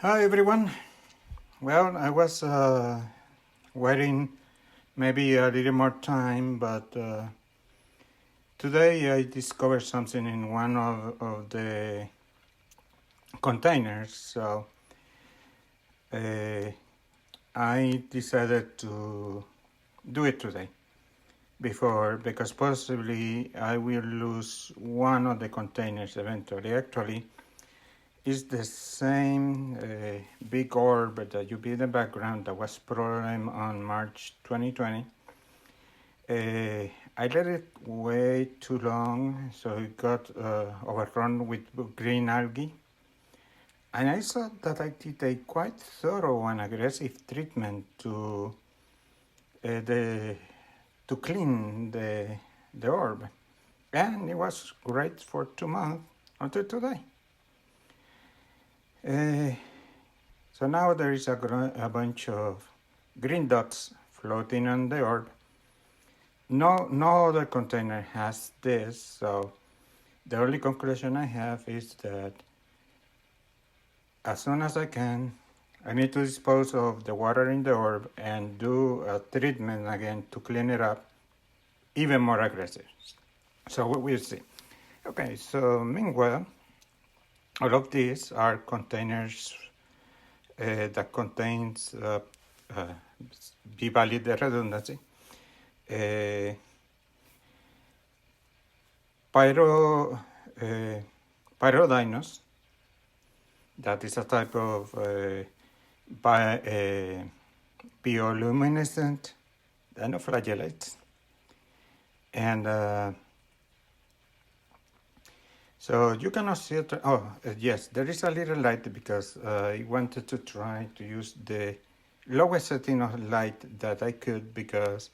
Hi everyone. Well, I was waiting maybe a little more time, but today I discovered something in one of the containers. So I decided to do it today because possibly I will lose one of the containers eventually. Actually, it's the same big orb that you see in the background that was programmed on March 2020. I let it way too long, so it got overrun with green algae. And I thought that I did a quite thorough and aggressive treatment to clean the orb, and it was great for 2 months until today. So now there is a bunch of green dots floating on the orb. No other container has this, so the only conclusion I have is that as soon as I can, I need to dispose of the water in the orb and do a treatment again to clean it up, even more aggressive. So we'll see. Okay, so meanwhile, all of these are containers that contains, be valid the redundancy, PyroDinos, that is a type of bioluminescent Dinoflagellates. And so you cannot see it. Yes, there is a little light because I wanted to try to use the lowest setting of light that I could, because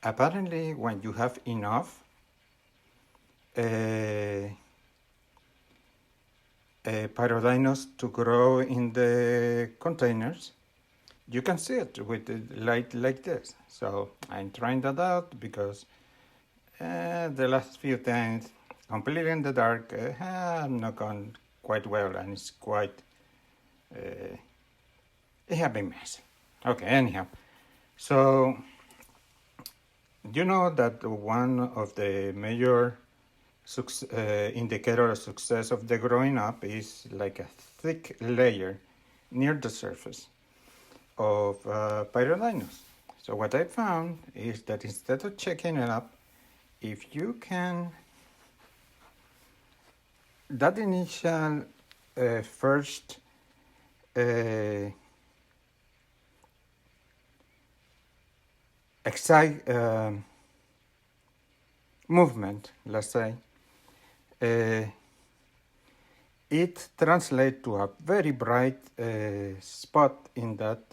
apparently when you have enough PyroDinos to grow in the containers, you can see it with the light like this. So I'm trying that out because the last few times completely in the dark have not gone quite well, and it's quite it have been messy. Okay, anyhow, so you know that one of the major indicator of success of the growing up is like a thick layer near the surface of PyroDinos. So what I found is that instead of checking it up, if you can, that initial first movement, let's say, it translates to a very bright spot in that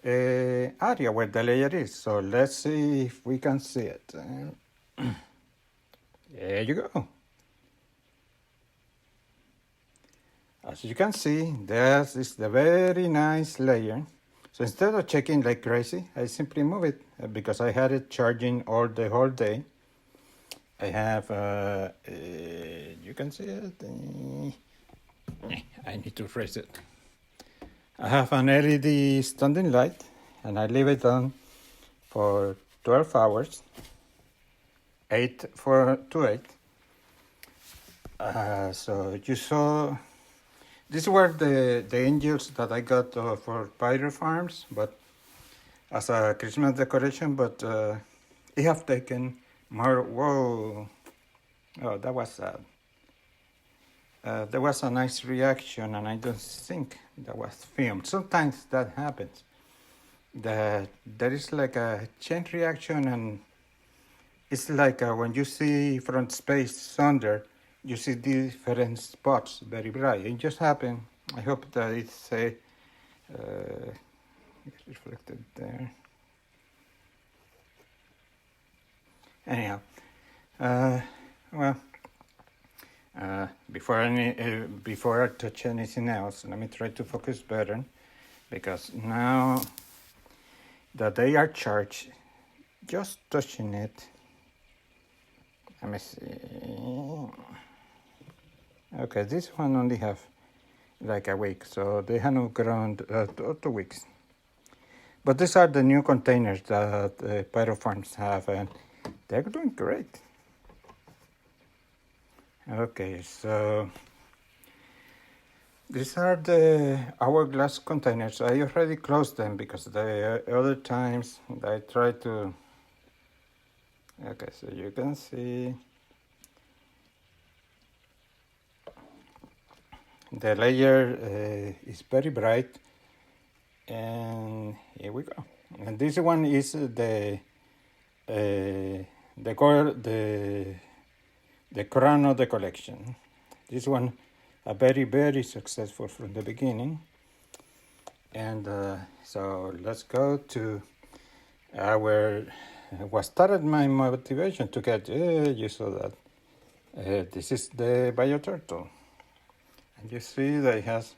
area where the layer is. So let's see if we can see it. There you go. As you can see, this is the very nice layer. So instead of checking like crazy, I simply move it because I had it charging all the whole day. I have, you can see it. I need to raise it. I have an LED standing light, and I leave it on for 12 hours, 8 to 8. So you saw, these were the angels that I got for Pyro Farms, but as a Christmas decoration, but it have taken more. Whoa! Oh, that was sad. There was a nice reaction, and I don't think that was filmed. Sometimes that happens, that there is like a chain reaction, and it's like when you see from space thunder, you see different spots very bright. It just happened. I hope that it's reflected there. Anyhow, before I touch anything else, let me try to focus better, because now that they are charged, just touching it. Let me see. Okay, this one only have like a week, so they have not grown 2 weeks. But these are the new containers that Pyro farms have, and they're doing great. Okay, so these are the hourglass containers. I already closed them because the other times I tried to. Okay, so you can see the layer is very bright, and here we go. And this one is the crown of the collection. This one, a very successful from the beginning. And so let's go to what started my motivation to get, you saw that. This is the bio turtle. And you see that it has,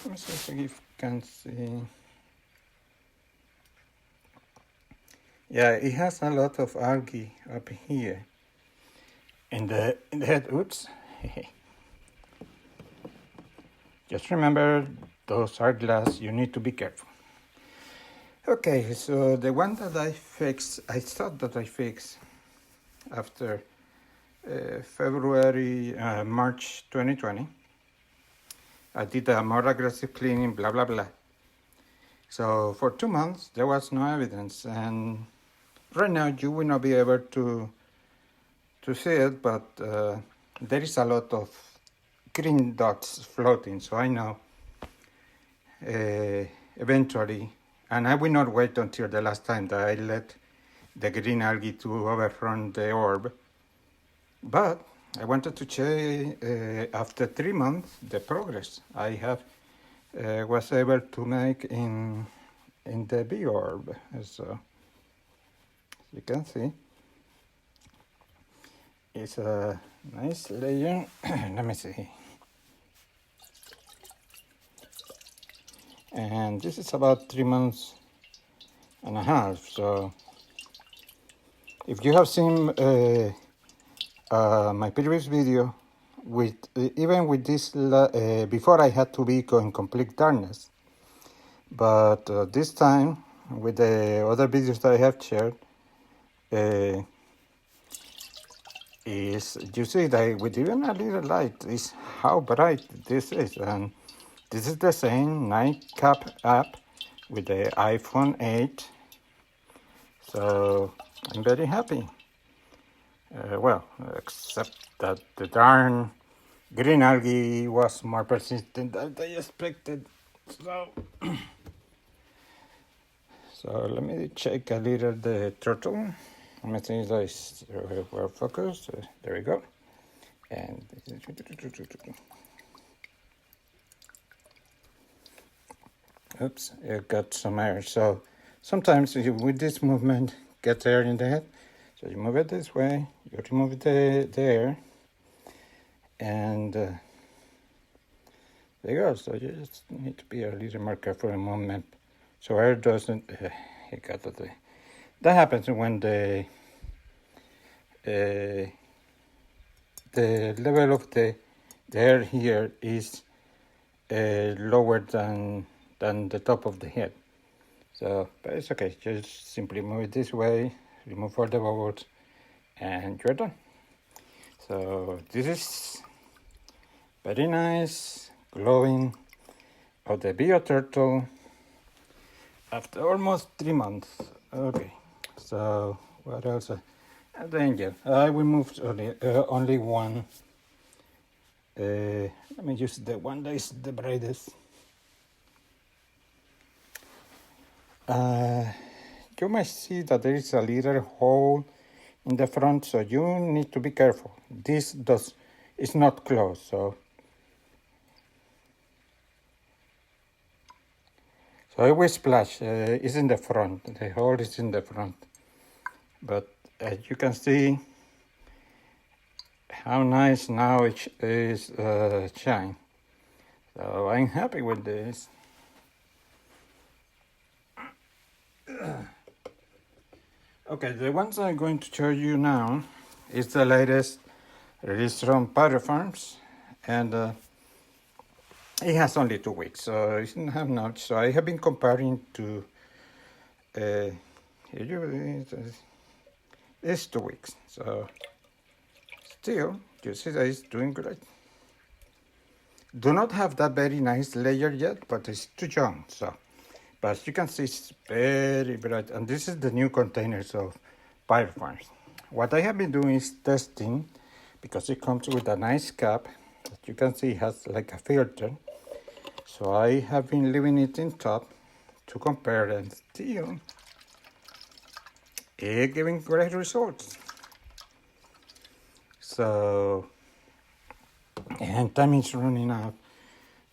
let me see if you can see. Yeah, it has a lot of algae up here. In the head, oops. Just remember, those are glass, you need to be careful. Okay, so the one that I thought that I fixed after March 2020. I did a more aggressive cleaning, blah, blah, blah. So for 2 months, there was no evidence. And right now, you will not be able to see it, but there is a lot of green dots floating. So I know eventually, and I will not wait until the last time that I let the green algae to overrun the orb. But I wanted to check after 3 months the progress I have was able to make in the Bio-Orb. So you can see it's a nice layer. Let me see. And this is about 3 months and a half. So if you have seen my previous video, with even with this before I had to be in complete darkness, but this time with the other videos that I have shared, is you see that with even a little light is how bright this is. And this is the same nightcap app with the iPhone 8, so I'm very happy. Well, except that the darn green algae was more persistent than I expected. So let me check a little the turtle. Let me see if it's well focused. There we go. And oops, it got some air. So sometimes with this movement, get air in the head. So you move it this way, you remove the air, and there you go. So you just need to be a little more careful in movement, so air doesn't. That happens when the level of the air here is lower than the top of the head. So, but it's okay. Just simply move it this way. Remove all the bubbles, and you're done. So this is very nice, glowing of the Bio Turtle after almost 3 months. Okay, so what else? The angel. I will move only one. Let me use the one that is the brightest. You might see that there is a little hole in the front, so you need to be careful. This is not closed, so it will splash. It's in the front. The hole is in the front, but as you can see, how nice now it is shine. So I'm happy with this. Okay, the ones I'm going to show you now is the latest release from Pyro Farms, and it has only 2 weeks, so it doesn't have much. So I have been comparing to it's 2 weeks, so still you see that it's doing great. Do not have that very nice layer yet, but it's too young. So, but as you can see, it's very bright, and this is the new containers of PyroFarms. What I have been doing is testing, because it comes with a nice cap. As you can see, it has like a filter. So I have been leaving it in top to compare, and still it's giving great results. So, and time is running out.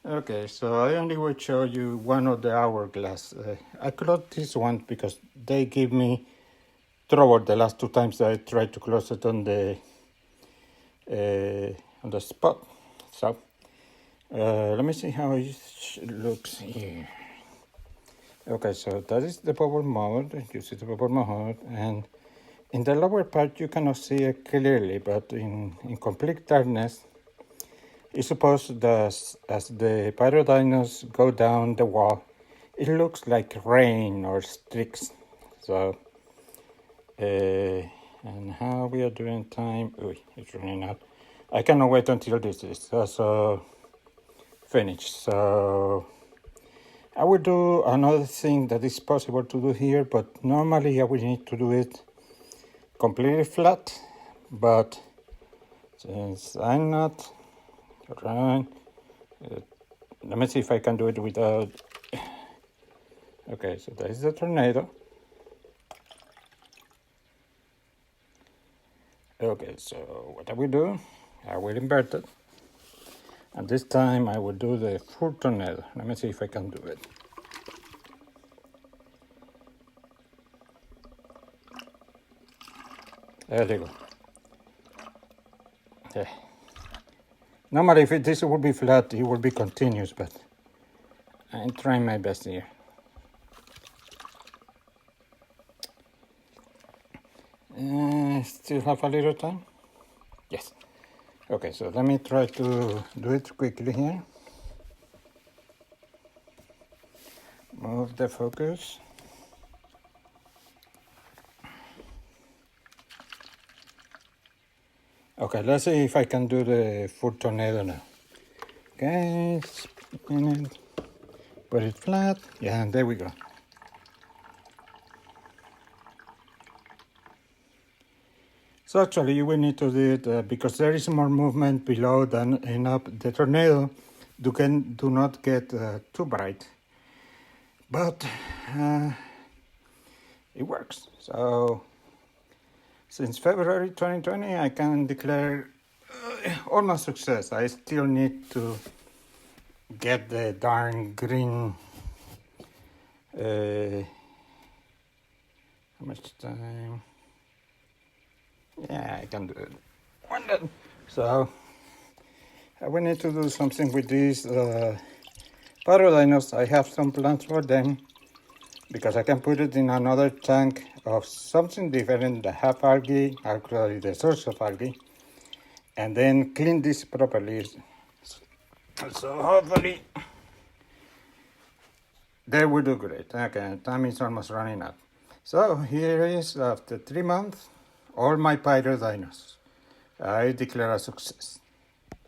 Okay, so I only will show you one of the hourglass. I closed this one because they gave me trouble the last 2 times I tried to close it on the spot. So let me see how it looks here. Okay, so that is the bubble mode. You see the bubble mode, and in the lower part you cannot see it clearly, but in complete darkness, it's supposed that as the PyroDinos go down the wall, it looks like rain or streaks. So, and how we are doing time? Oh, it's running out. I cannot wait until this is also finished. So I will do another thing that is possible to do here, but normally I will need to do it completely flat. But since I'm not right, let me see if I can do it without. Okay, so that is the tornado. Okay, so what I will do, I will invert it. And this time I will do the full tornado. Let me see if I can do it. There you go. Okay. Normally if this would be flat, it would be continuous, but I'm trying my best here. Still have a little time? Yes. Okay, so let me try to do it quickly here. Move the focus. Okay, let's see if I can do the full tornado now. Okay, spin it, put it flat. Yeah, and there we go. So actually you will need to do it because there is more movement below than up. The tornado do not get too bright, but it works. So since February 2020, I can declare almost success. I still need to get the darn green. How much time? Yeah, I can do it. So I will need to do something with these PyroDinos. I have some plans for them because I can put it in another tank of something different that have algae, actually the source of algae, and then clean this properly. So hopefully they will do great. Okay, time is almost running out. So here is, after 3 months, all my PyroDinos. I declare a success.